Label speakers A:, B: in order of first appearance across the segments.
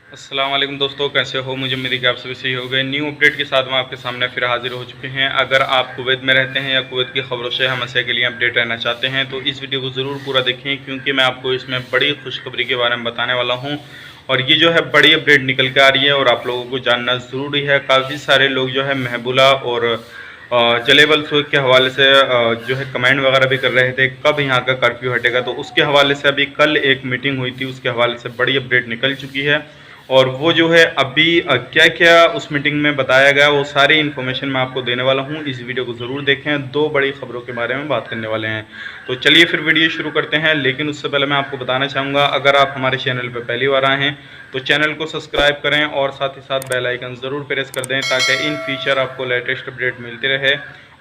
A: अस्सलाम वालेकुम दोस्तों, कैसे हो? मुझे उम्मीद है कि आप सभी सही हो गए। न्यू अपडेट के साथ मैं आपके सामने फिर हाजिर हो चुके हैं। अगर आप कुवैत में रहते हैं या कुवैत की खबरों से हमेशा के लिए अपडेट रहना चाहते हैं तो इस वीडियो को ज़रूर पूरा देखें, क्योंकि मैं आपको इसमें बड़ी खुशखबरी के बारे में बताने वाला हूँ। और ये जो है बड़ी अपडेट निकल के आ रही है और आप लोगों को जानना ज़रूरी है। काफ़ी सारे लोग जो है महबूला और जलेबल सूख के हवाले से जो है कमेंट वगैरह भी कर रहे थे कब यहाँ का कर्फ्यू हटेगा। तो उसके हवाले से अभी कल एक मीटिंग हुई थी, उसके हवाले से बड़ी अपडेट निकल चुकी है। और वो जो है अभी क्या क्या उस मीटिंग में बताया गया वो सारी इन्फॉर्मेशन मैं आपको देने वाला हूँ। इस वीडियो को ज़रूर देखें, दो बड़ी खबरों के बारे में बात करने वाले हैं। तो चलिए फिर वीडियो शुरू करते हैं। लेकिन उससे पहले मैं आपको बताना चाहूँगा, अगर आप हमारे चैनल पर पहली बार आए हैं तो चैनल को सब्सक्राइब करें और साथ ही साथ बेल आइकन ज़रूर प्रेस कर दें, ताकि इन फ्यूचर आपको लेटेस्ट अपडेट मिलती रहे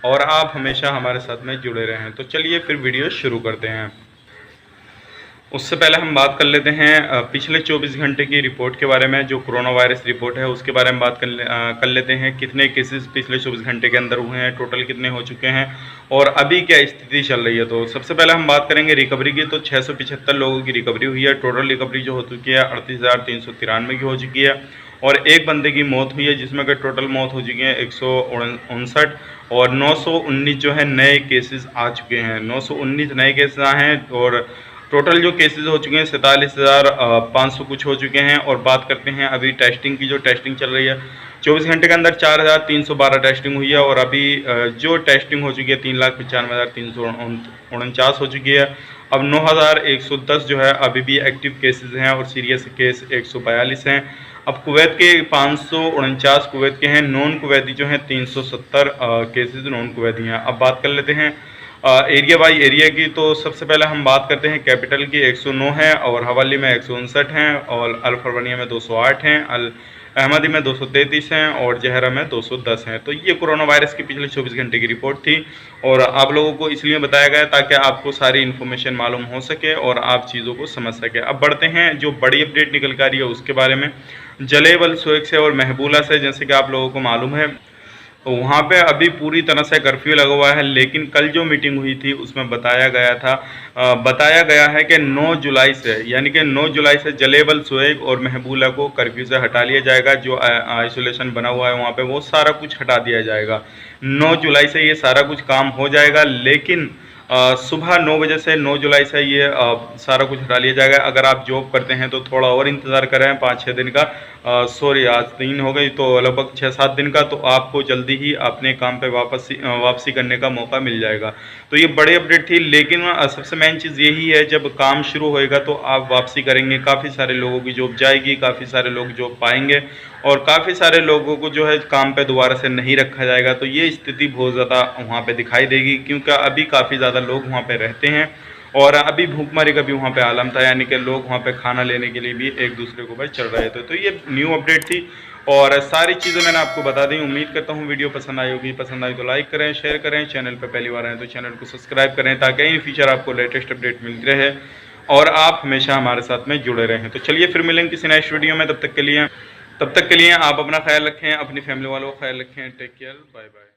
A: और आप हमेशा हमारे साथ में जुड़े रहें। तो चलिए फिर वीडियो शुरू करते हैं। उससे पहले हम बात कर लेते हैं पिछले 24 घंटे की रिपोर्ट के बारे में। जो कोरोना वायरस रिपोर्ट है उसके बारे में बात कर लेते हैं। कितने केसेस पिछले 24 घंटे के अंदर हुए हैं, टोटल कितने हो चुके हैं और अभी क्या स्थिति चल रही है। तो सबसे पहले हम बात करेंगे रिकवरी की। तो 675 लोगों की रिकवरी हुई है। टोटल रिकवरी जो हो चुकी है 38,393 की हो चुकी है। और एक बंदे की मौत हुई है, जिसमें कि टोटल मौत हो चुकी है 159 और 919 जो है नए केसेस आ चुके हैं। 919 नए केसेस आए हैं और टोटल जो केसेस हो चुके हैं 47,500 कुछ हो चुके हैं। और बात करते हैं अभी टेस्टिंग की। जो टेस्टिंग चल रही है 24 घंटे के अंदर 4,312 टेस्टिंग हुई है। और अभी जो टेस्टिंग हो चुकी है 3,95,349 हो चुकी है। अब 9,110 जो है अभी भी एक्टिव केसेस हैं और सीरियस केस 142 हैं। अब कुवैत के 549 कुवैत के हैं, नॉन कुवैती जो हैं 370 केसेस नॉन कुवैती हैं। अब बात कर लेते हैं एरिया बाई एरिया की। तो सबसे पहले हम बात करते हैं कैपिटल की। 109 है और हवाली में 159 हैं और अल फरवानिया में 208 हैं, अल अहमदी में 233 हैं और जहरा में 210 हैं। तो ये कोरोना वायरस की पिछले 24 घंटे की रिपोर्ट थी और आप लोगों को इसलिए बताया गया ताकि आपको सारी इन्फॉर्मेशन मालूम हो सके और आप चीज़ों को समझ सके। अब बढ़ते हैं जो बड़ी अपडेट निकल कर आ रही है उसके बारे में। जलेबल सोएग से और महबूला से, जैसे कि आप लोगों को मालूम है, तो वहाँ पे अभी पूरी तरह से कर्फ्यू लगा हुआ है। लेकिन कल जो मीटिंग हुई थी उसमें बताया गया है कि 9 जुलाई से, यानी कि 9 जुलाई से जलेबल सोएग और महबूला को कर्फ्यू से हटा लिया जाएगा। जो आइसोलेशन बना हुआ है वहाँ पे वो सारा कुछ हटा दिया जाएगा। 9 जुलाई से ये सारा कुछ काम हो जाएगा। लेकिन सुबह 9 बजे से 9 जुलाई से ये सारा कुछ हटा लिया जाएगा। अगर आप जॉब करते हैं तो थोड़ा और इंतज़ार करें 5-6 दिन का। सॉरी, आज 3 हो गई तो लगभग 6-7 दिन का, तो आपको जल्दी ही अपने काम पे वापसी करने का मौका मिल जाएगा। तो ये बड़ी अपडेट थी। लेकिन सबसे मेन चीज़ यही है, जब काम शुरू होएगा तो आप वापसी करेंगे, काफ़ी सारे लोगों की जॉब जाएगी, काफ़ी सारे लोग जॉब पाएंगे और काफ़ी सारे लोगों को जो है काम पे दोबारा से नहीं रखा जाएगा। तो ये स्थिति बहुत ज़्यादा वहाँ पे दिखाई देगी, क्योंकि अभी काफ़ी ज़्यादा लोग वहाँ पे रहते हैं और अभी भूखमरी का भी वहाँ पे आलम था, यानी कि लोग वहाँ पे खाना लेने के लिए भी एक दूसरे के ऊपर चढ़ रहे थे। तो ये न्यू अपडेट थी और सारी चीज़ें मैंने आपको बता दी। उम्मीद करता हूँ वीडियो पसंद आई होगी। पसंद आई तो लाइक करें, शेयर करें, चैनल पर पहली बार आए तो चैनल को सब्सक्राइब करें, ताकि इन फ्यूचर आपको लेटेस्ट अपडेट मिलती रहे और आप हमेशा हमारे साथ में जुड़े रहें। तो चलिए फिर मिलेंगे किसी नेक्स्ट वीडियो में। तब तक के लिए आप अपना ख्याल रखें, अपनी फैमिली वालों का ख्याल रखें। Take care, bye bye.